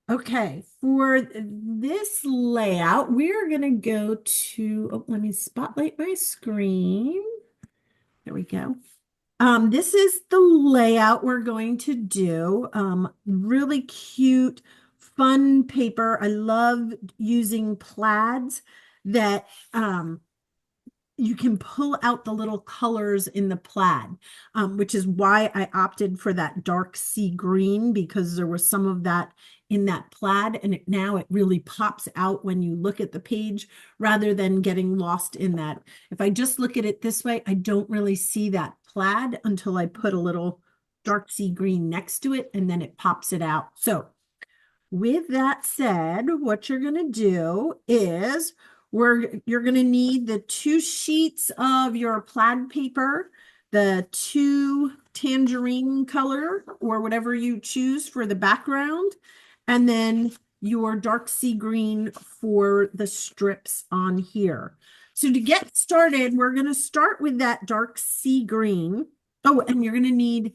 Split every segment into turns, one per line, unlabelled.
Okay, for this layout, we're going to go to, oh, let me spotlight my screen. There we go. This is the layout we're going to do. Really cute, fun paper. I love using plaids that you can pull out the little colors in the plaid, which is why I opted for that dark sea green because there was some of that in that plaid, and now it really pops out when you look at the page rather than getting lost in that. If I just look at it this way, I don't really see that plaid until I put a little dark sea green next to it, and then it pops it out. So with that said, what you're going to do is you're going to need the 2 sheets of your plaid paper, the 2 tangerine color or whatever you choose for the background, and then your dark sea green for the strips on here. So to get started, we're going to start with that dark sea green. Oh, and you're going to need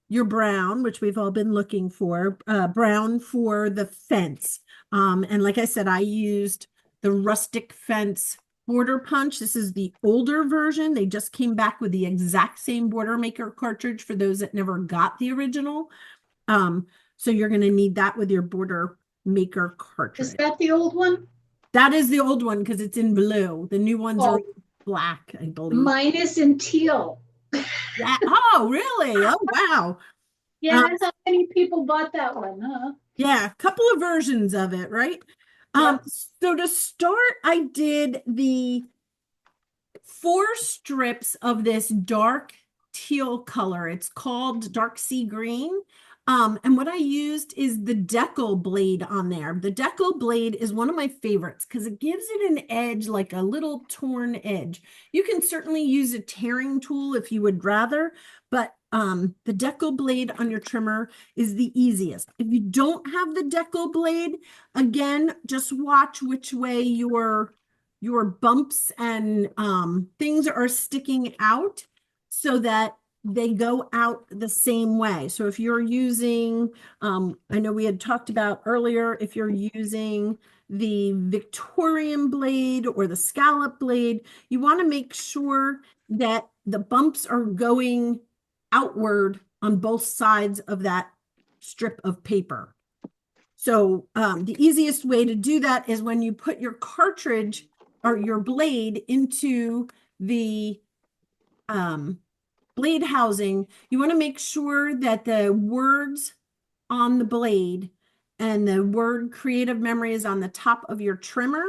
your brown, which we've all been looking for, brown for the fence. And like I said, I used the rustic fence border punch. This is the older version. They just came back with the exact same border maker cartridge for those that never got the original. So you're going to need that with your border maker cartridge.
Is that the old one?
That is the old one because it's in blue. The new ones are
Oh,
black, I believe.
mine is in teal.
Yeah. Oh, really? Oh, wow.
Yeah, how many people bought that one, huh?
Yeah, a couple of versions of it, right?
Yep.
So to start, I did the 4 strips of this dark teal color. It's called dark sea green. And what I used is the decal blade on there. The decal blade is one of my favorites because it gives it an edge, like a little torn edge. You can certainly use a tearing tool if you would rather, but the decal blade on your trimmer is the easiest. If you don't have the decal blade, again, just watch which way your bumps and things are sticking out so that they go out the same way. So if you're using, I know we had talked about earlier, if you're using the Victorian blade or the scallop blade, you want to make sure that the bumps are going outward on both sides of that strip of paper. So the easiest way to do that is when you put your cartridge or your blade into the blade housing, you want to make sure that the words on the blade and the word creative memory is on the top of your trimmer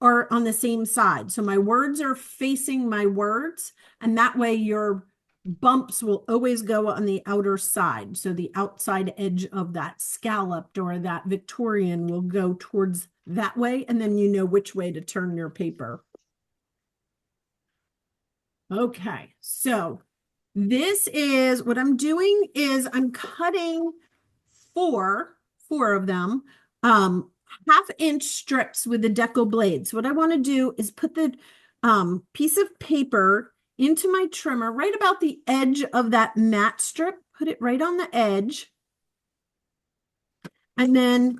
or on the same side. So my words are facing my words, and that way your bumps will always go on the outer side. So the outside edge of that scalloped or that Victorian will go towards that way, and then you know which way to turn your paper. Okay, so this is what I'm doing is I'm cutting four of them, um, 1/2 inch strips with the deco blade. So what I want to do is put the piece of paper into my trimmer right about the edge of that mat strip, put it right on the edge, and then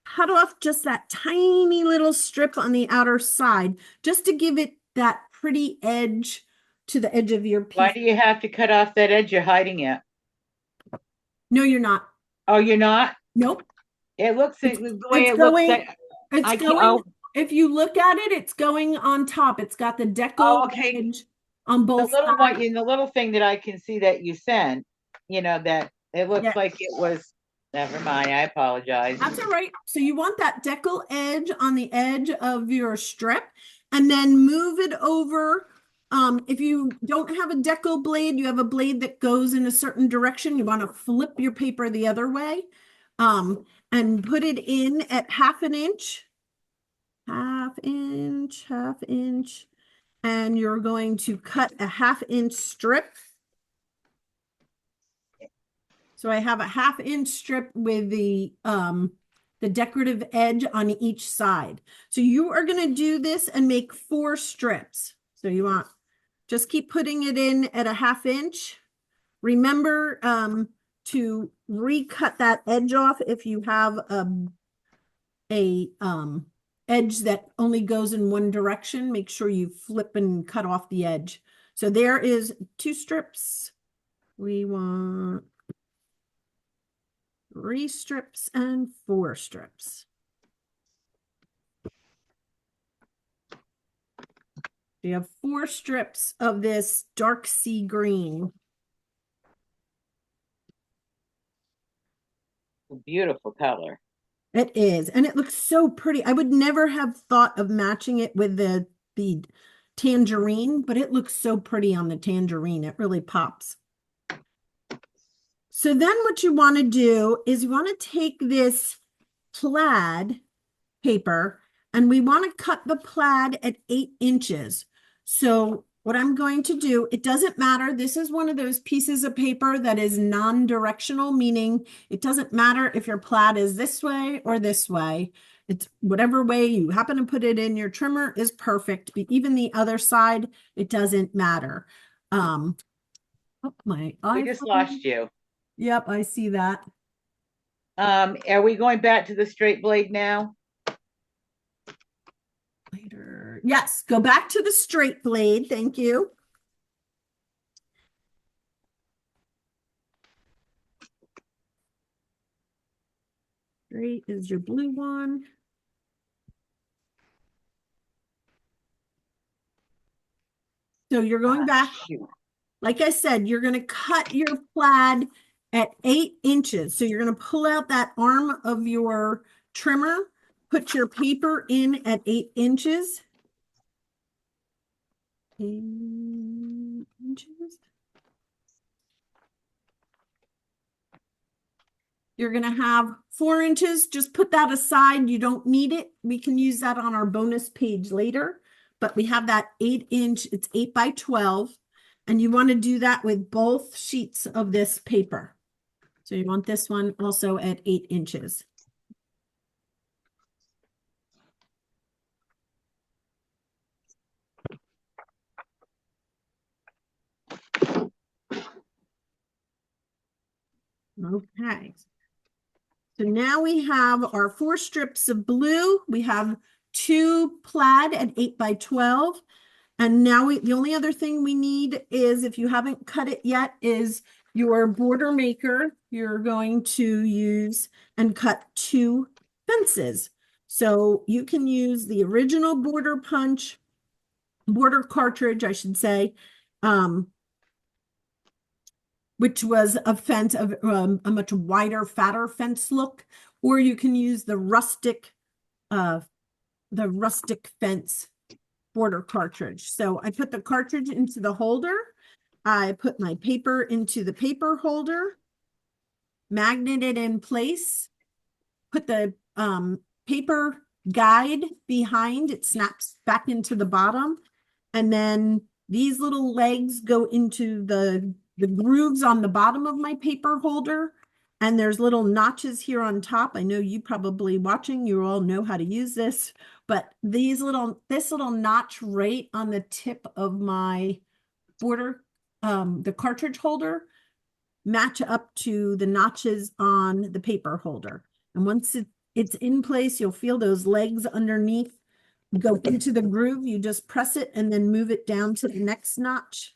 cut off just that tiny little strip on the outer side, just to give it that pretty edge to the edge of your
Why
piece.
do you have to cut off that edge? You're hiding it.
No, you're not.
Oh, you're not?
Nope.
It looks
It's
the way
it's
it looks.
going, it's
I can't.
going,
Oh,
if you look at it, it's going on top. It's got the deco
oh, okay.
edge on
The
both
little
sides.
one in the little thing that I can see that you sent, that it looks
Yeah,
like it was. Never mind. I apologize.
that's all right. So you want that decal edge on the edge of your strip and then move it over. If you don't have a decal blade, you have a blade that goes in a certain direction. You want to flip your paper the other way, and put it in at 1/2 inch, 1/2 inch, and you're going to cut a 1/2 inch strip. So I have a 1/2 inch strip with the decorative edge on each side. So you are going to do this and make 4 strips. So you want just keep putting it in at a 1/2 inch. Remember to recut that edge off if you have a edge that only goes in one direction. Make sure you flip and cut off the edge. So there is 2 strips. We want 3 strips and 4 strips. You have 4 strips of this dark sea green.
Beautiful color.
It is, and it looks so pretty. I would never have thought of matching it with the tangerine, but it looks so pretty on the tangerine. It really pops. So then what you want to do is you want to take this plaid paper and we want to cut the plaid at 8 inches. So what I'm going to do, it doesn't matter. This is one of those pieces of paper that is non-directional, meaning it doesn't matter if your plaid is this way or this way. It's whatever way you happen to put it in your trimmer is perfect. But even the other side, it doesn't matter. Oh, my
We just
iPhone.
lost you.
Yep, I see that.
Are we going back to the straight blade now?
Later. Yes, go back to the straight blade. Thank you. Straight is your blue one. So you're going back.
Shoot.
Like I said, you're going to cut your plaid at 8 inches. So you're going to pull out that arm of your trimmer, put your paper in at 8 inches. 8 inches. You're going to have 4 inches. Just put that aside. You don't need it. We can use that on our bonus page later. But we have that 8-inch. It's 8 by 12. And you want to do that with both sheets of this paper. So you want this one also at 8 inches. Okay. So now we have our 4 strips of blue. We have 2 plaid at 8 by 12. And now the only other thing we need is, if you haven't cut it yet, is your border maker. You're going to use and cut 2 fences. So you can use the original border cartridge, I should say, which was a fence of a much wider, fatter fence look, or you can use the rustic fence border cartridge. So I put the cartridge into the holder. I put my paper into the paper holder, magnet it in place, put the paper guide behind, it snaps back into the bottom. And then these little legs go into the grooves on the bottom of my paper holder. And there's little notches here on top. I know you probably watching, you all know how to use this, but this little notch right on the tip of my border, the cartridge holder, match up to the notches on the paper holder. And once it's in place, you'll feel those legs underneath go into the groove. You just press it and then move it down to the next notch.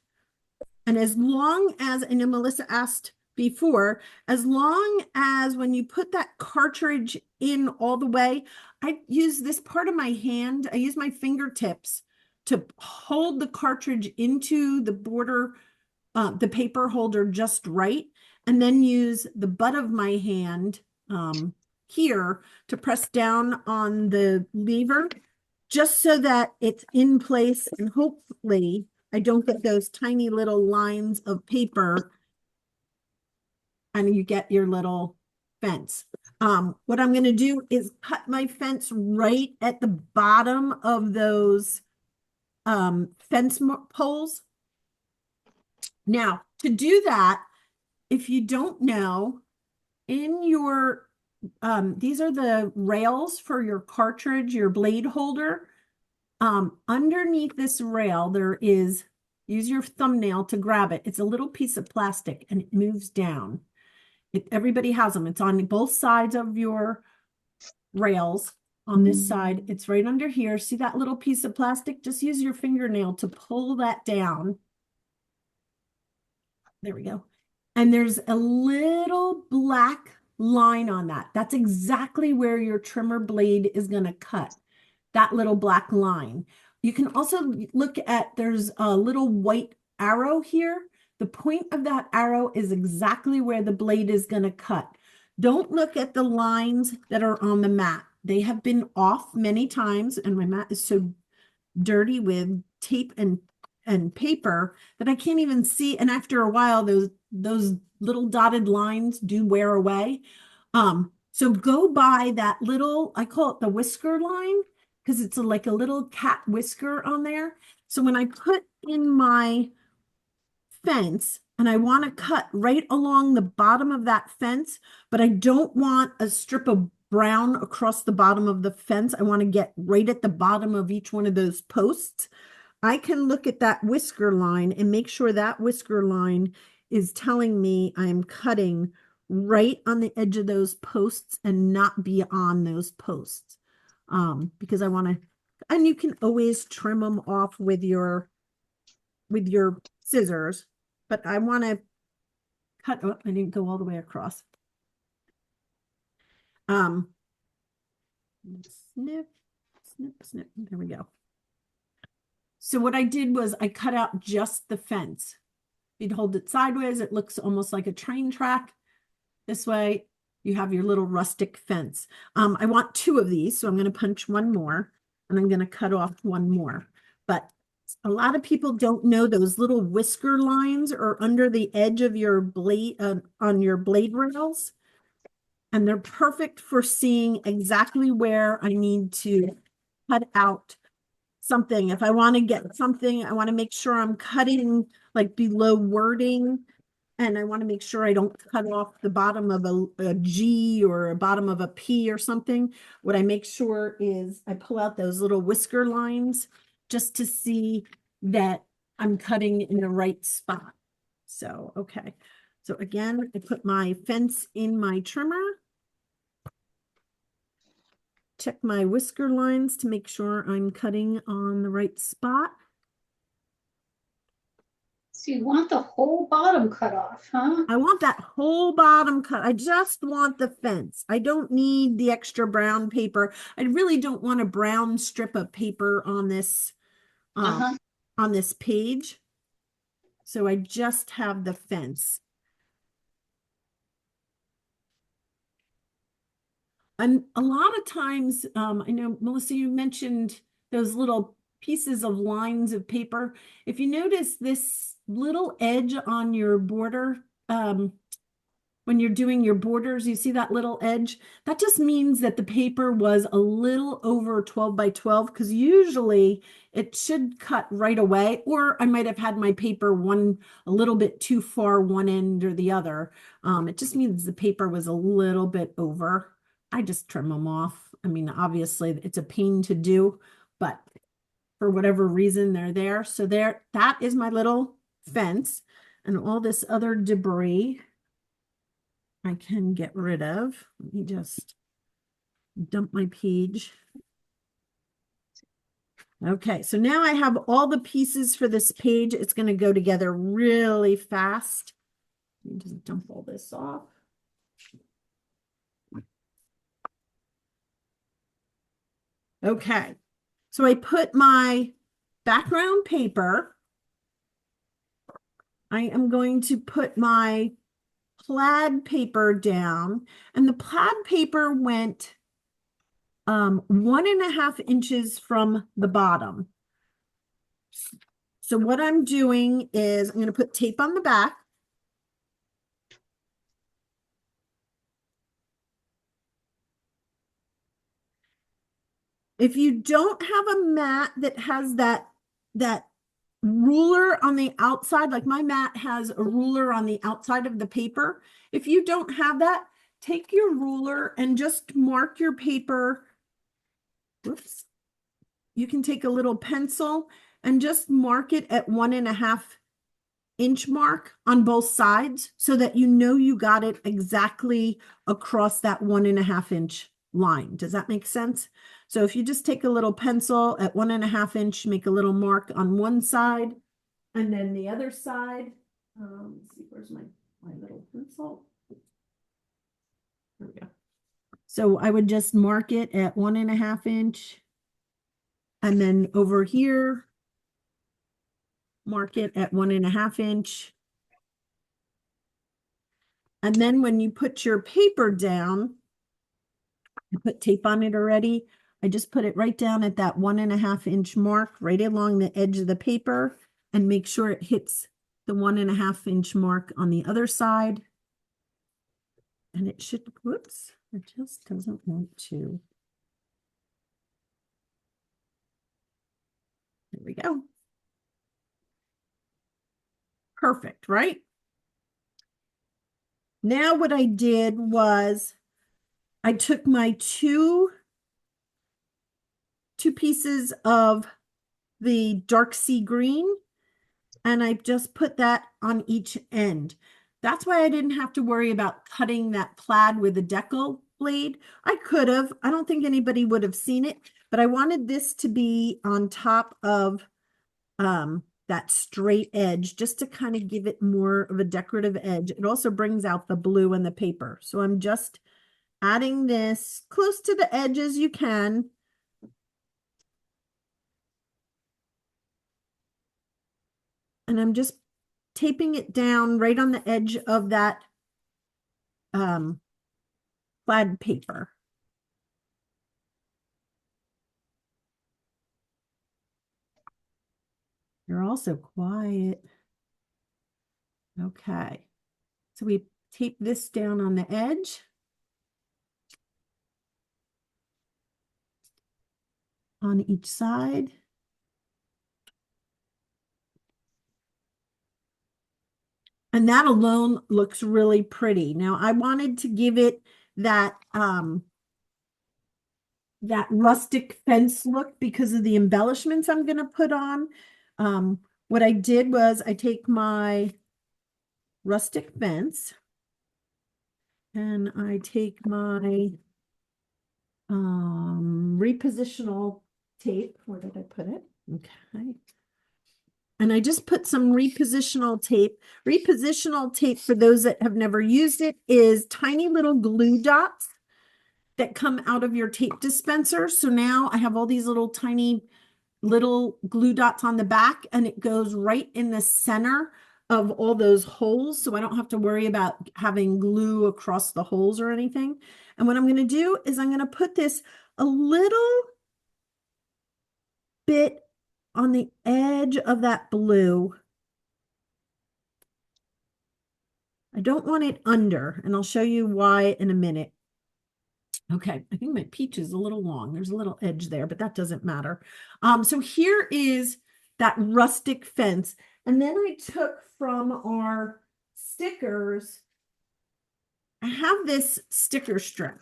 And as long as, I know Melissa asked before, as long as when you put that cartridge in all the way, I use this part of my hand, I use my fingertips to hold the cartridge into the border, the paper holder just right, and then use the butt of my hand here to press down on the lever, just so that it's in place, and hopefully I don't get those tiny little lines of paper and you get your little fence. What I'm going to do is cut my fence right at the bottom of those fence poles. Now, to do that, if you don't know, in your, these are the rails for your cartridge, your blade holder. Underneath this rail, there is, use your thumbnail to grab it. It's a little piece of plastic and it moves down. Everybody has them. It's on both sides of your rails. On this side, it's right under here. See that little piece of plastic? Just use your fingernail to pull that down. There we go. And there's a little black line on that. That's exactly where your trimmer blade is going to cut. That little black line. You can also look at, there's a little white arrow here. The point of that arrow is exactly where the blade is going to cut. Don't look at the lines that are on the mat. They have been off many times, and my mat is so dirty with tape and paper that I can't even see. And after a while, those little dotted lines do wear away. So go by that little, I call it the whisker line, because it's like a little cat whisker on there. So when I put in my fence and I want to cut right along the bottom of that fence, but I don't want a strip of brown across the bottom of the fence. I want to get right at the bottom of each one of those posts. I can look at that whisker line and make sure that whisker line is telling me I'm cutting right on the edge of those posts and not beyond those posts. Because I want to, and you can always trim them off with your scissors, but I want to cut, oh, I didn't go all the way across. Snip, snip, snip, there we go. So what I did was I cut out just the fence. You'd hold it sideways, it looks almost like a train track. This way, you have your little rustic fence. I want 2 of these, so I'm going to punch one more, and I'm going to cut off one more. But a lot of people don't know those little whisker lines are under the edge of your blade, on your blade rails. And they're perfect for seeing exactly where I need to cut out something. If I want to get something, I want to make sure I'm cutting like below wording. And I want to make sure I don't cut off the bottom of a G or a bottom of a P or something. What I make sure is I pull out those little whisker lines just to see that I'm cutting in the right spot. So, okay. So again, I put my fence in my trimmer. Check my whisker lines to make sure I'm cutting on the right spot.
So you want the whole bottom cut off, huh?
I want that whole bottom cut. I just want the fence. I don't need the extra brown paper. I really don't want a brown strip of paper on this on this page. So I just have the fence. And a lot of times, I know, Melissa, you mentioned those little pieces of lines of paper. If you notice this little edge on your border, when you're doing your borders, you see that little edge? That just means that the paper was a little over 12 by 12, because usually it should cut right away, or I might have had my paper a little bit too far one end or the other. It just means the paper was a little bit over. I just trim them off. I mean, obviously it's a pain to do, but for whatever reason, they're there. So that is my little fence, and all this other debris I can get rid of. Let me just dump my page. Okay, so now I have all the pieces for this page. It's going to go together really fast. Let me just dump all this off. Okay, so I put my background paper. I am going to put my plaid paper down, and the plaid paper went 1.5 inches from the bottom. So what I'm doing is I'm going to put tape on the back. If you don't have a mat that has that ruler on the outside, like my mat has a ruler on the outside of the paper. If you don't have that, take your ruler and just mark your paper. Whoops. You can take a little pencil and just mark it at 1.5 inch mark on both sides so that you know you got it exactly across that 1.5 inch line. Does that make sense? So if you just take a little pencil at 1.5 inch, make a little mark on one side, and then the other side, let's see, where's my little pencil? There we go. So I would just mark it at 1.5 inch. And then over here, mark it at 1.5 inch. And then when you put your paper down, I put tape on it already. I just put it right down at that 1.5 inch mark, right along the edge of the paper, and make sure it hits the 1.5 inch mark on the other side. And it should, whoops, it just doesn't want to. There we go. Perfect, right? Now what I did was I took my two pieces of the dark sea green and I just put that on each end. That's why I didn't have to worry about cutting that plaid with a decal blade. I could have. I don't think anybody would have seen it, but I wanted this to be on top of that straight edge just to kind of give it more of a decorative edge. It also brings out the blue in the paper. So I'm just adding this close to the edge as you can. And I'm just taping it down right on the edge of that plaid paper. You're also quiet. Okay. So we tape this down on the edge. On each side. And that alone looks really pretty. Now I wanted to give it that that rustic fence look because of the embellishments I'm going to put on. What I did was I take my rustic fence and I take my repositional tape. Where did I put it? Okay. And I just put some repositional tape. Repositional tape, for those that have never used it, is tiny little glue dots that come out of your tape dispenser. So now I have all these little tiny little glue dots on the back, and it goes right in the center of all those holes. So I don't have to worry about having glue across the holes or anything. And what I'm going to do is I'm going to put this a little bit on the edge of that blue. I don't want it under, and I'll show you why in a minute. Okay, I think my peach is a little long. There's a little edge there, but that doesn't matter. So here is that rustic fence. And then I took from our stickers, I have this sticker strip.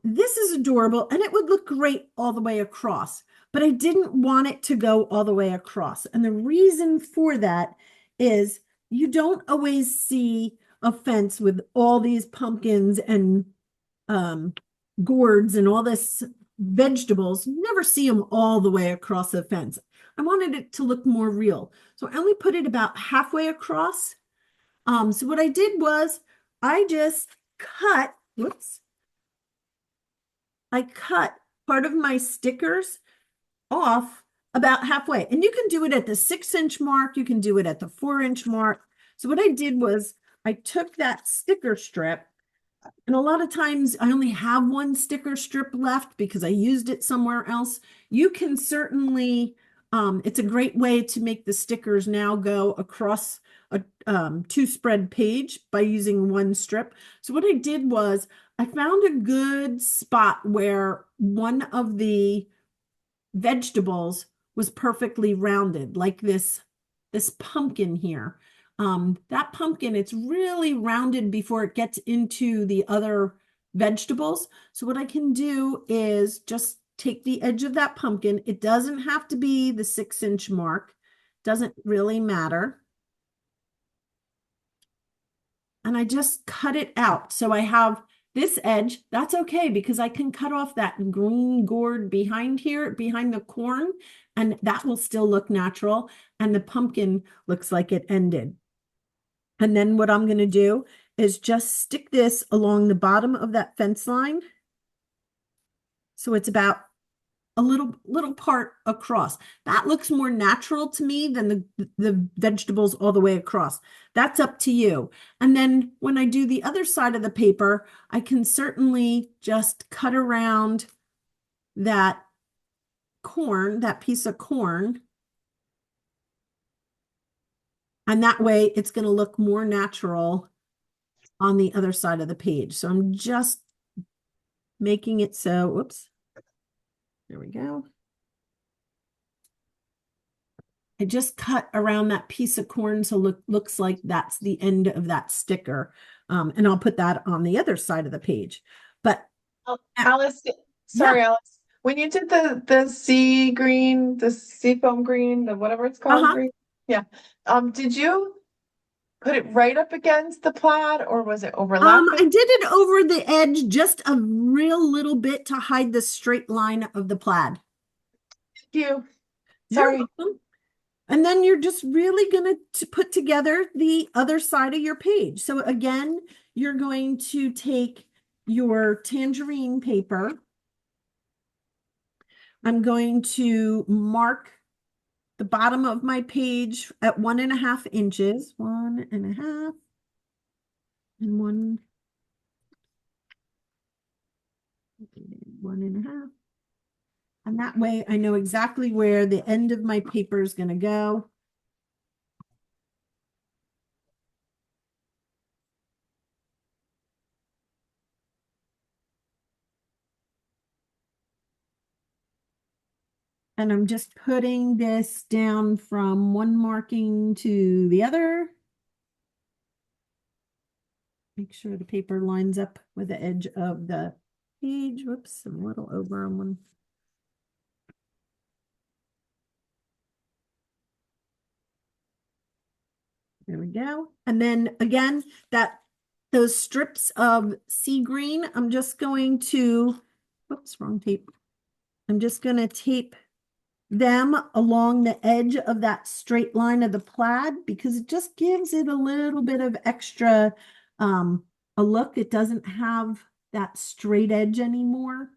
This is adorable, and it would look great all the way across, but I didn't want it to go all the way across. And the reason for that is you don't always see a fence with all these pumpkins and gourds and all this vegetables. You never see them all the way across the fence. I wanted it to look more real. So I only put it about halfway across. So what I did was I just cut, whoops, I cut part of my stickers off about halfway. And you can do it at the 6-inch mark. You can do it at the 4-inch mark. So what I did was I took that sticker strip, and a lot of times I only have one sticker strip left because I used it somewhere else. You can certainly, it's a great way to make the stickers now go across a 2-spread page by using one strip. So what I did was I found a good spot where one of the vegetables was perfectly rounded, like this pumpkin here. That pumpkin, it's really rounded before it gets into the other vegetables. So what I can do is just take the edge of that pumpkin. It doesn't have to be the 6-inch mark. Doesn't really matter. and I just cut it out. So I have this edge. That's okay because I can cut off that green gourd behind here, behind the corn, and that will still look natural. And the pumpkin looks like it ended. And then what I'm going to do is just stick this along the bottom of that fence line. So it's about a little part across. That looks more natural to me than the vegetables all the way across. That's up to you. And then when I do the other side of the paper, I can certainly just cut around that corn, that piece of corn. And that way it's going to look more natural on the other side of the page. So I'm just making it so, whoops, there we go. I just cut around that piece of corn so looks like that's the end of that sticker. And I'll put that on the other side of the page. But
Alice,
yeah.
sorry, Alice. When you did the sea green, the seafoam green, the whatever it's called, green, yeah. Did you put it right up against the plaid, or was it overlapping?
I did it over the edge just a real little bit to hide the straight line of the plaid.
Thank you.
You're
Sorry.
welcome. And then you're just really going to put together the other side of your page. So again, you're going to take your tangerine paper. I'm going to mark the bottom of my page at 1.5 inches, 1.5 and 1.5. And that way I know exactly where the end of my paper is going to go. And I'm just putting this down from one marking to the other. Make sure the paper lines up with the edge of the page. Whoops, I'm a little over on one. There we go. And then again, those strips of sea green, I'm just going to, whoops, wrong tape. I'm just going to tape them along the edge of that straight line of the plaid because it just gives it a little bit of extra a look. It doesn't have that straight edge anymore.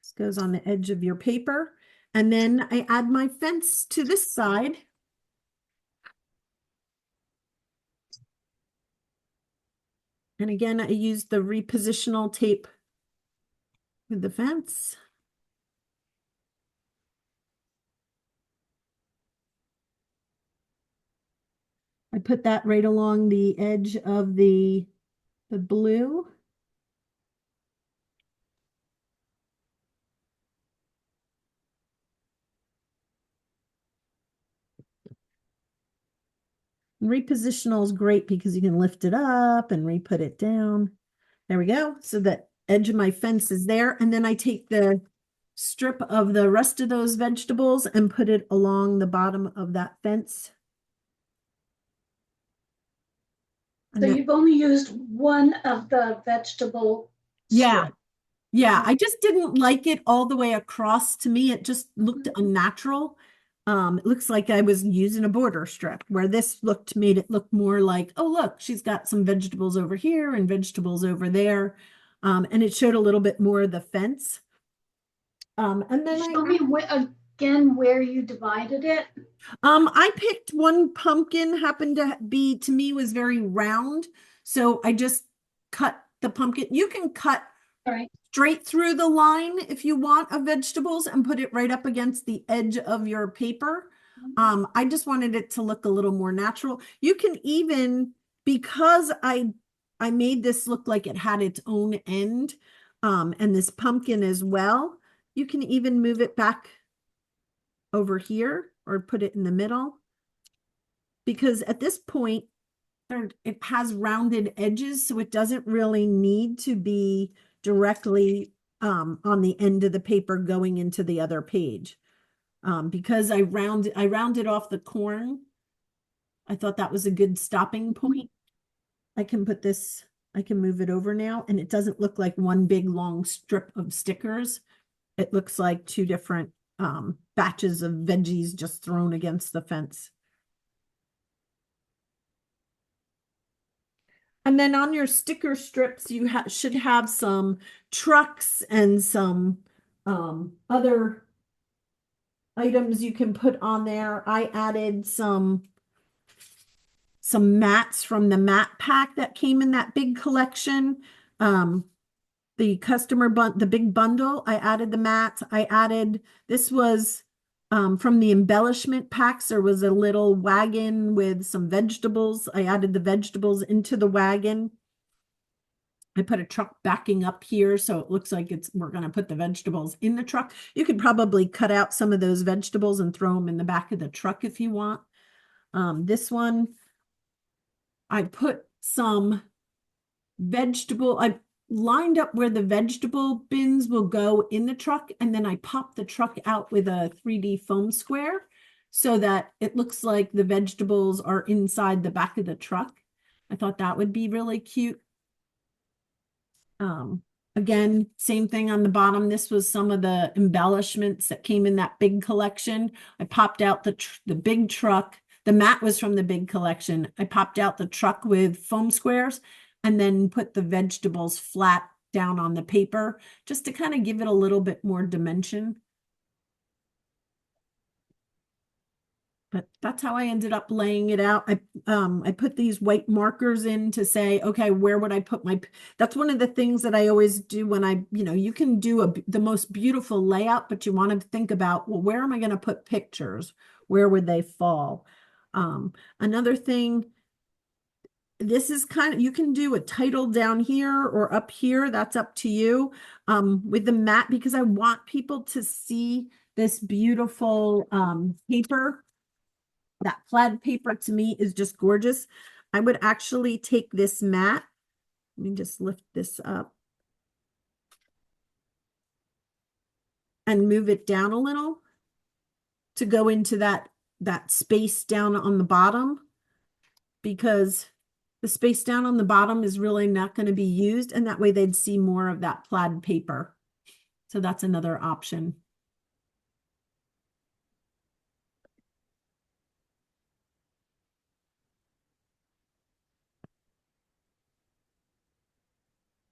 This goes on the edge of your paper. And then I add my fence to this side. And again, I use the repositional tape with the fence. I put that right along the edge of the blue. And repositional is great because you can lift it up and re-put it down. There we go. So the edge of my fence is there. And then I take the strip of the rest of those vegetables and put it along the bottom of that fence.
So you've only used one of the vegetable
Yeah.
strips.
Yeah, I just didn't like it all the way across. To me, it just looked unnatural. It looks like I was using a border strip where this made it look more like, oh, look, she's got some vegetables over here and vegetables over there. And it showed a little bit more of the fence. And then
Show me again where you divided it.
I picked one pumpkin, happened to be, to me, was very round. So I just cut the pumpkin. You can cut
All right.
straight through the line if you want of vegetables and put it right up against the edge of your paper. I just wanted it to look a little more natural. You can even, because I made this look like it had its own end, and this pumpkin as well, you can even move it back over here or put it in the middle. Because at this point, it has rounded edges, so it doesn't really need to be directly on the end of the paper going into the other page. Because I rounded off the corn, I thought that was a good stopping point. I can move it over now, and it doesn't look like one big long strip of stickers. It looks like two different batches of veggies just thrown against the fence. And then on your sticker strips, you should have some trucks and some other items you can put on there. I added some mats from the mat pack that came in that big collection. The the big bundle, I added the mats. This was from the embellishment packs. There was a little wagon with some vegetables. I added the vegetables into the wagon. I put a truck backing up here, so it looks like we're going to put the vegetables in the truck. You could probably cut out some of those vegetables and throw them in the back of the truck if you want. This one, I put some I lined up where the vegetable bins will go in the truck, and then I popped the truck out with a 3D foam square so that it looks like the vegetables are inside the back of the truck. I thought that would be really cute. Again, same thing on the bottom. This was some of the embellishments that came in that big collection. I popped out the big truck. The mat was from the big collection. I popped out the truck with foam squares and then put the vegetables flat down on the paper just to kind of give it a little bit more dimension. But that's how I ended up laying it out. I put these white markers in to say, okay, where would I put that's one of the things that I always do when you can do the most beautiful layout, but you want to think about, well, where am I going to put pictures? Where would they fall? Another thing, this is you can do a title down here or up here. That's up to you. With the mat, because I want people to see this beautiful paper. That plaid paper to me is just gorgeous. I would actually take this mat. Let me just lift this up and move it down a little to go into that space down on the bottom, because the space down on the bottom is really not going to be used, and that way they'd see more of that plaid paper. So that's another option.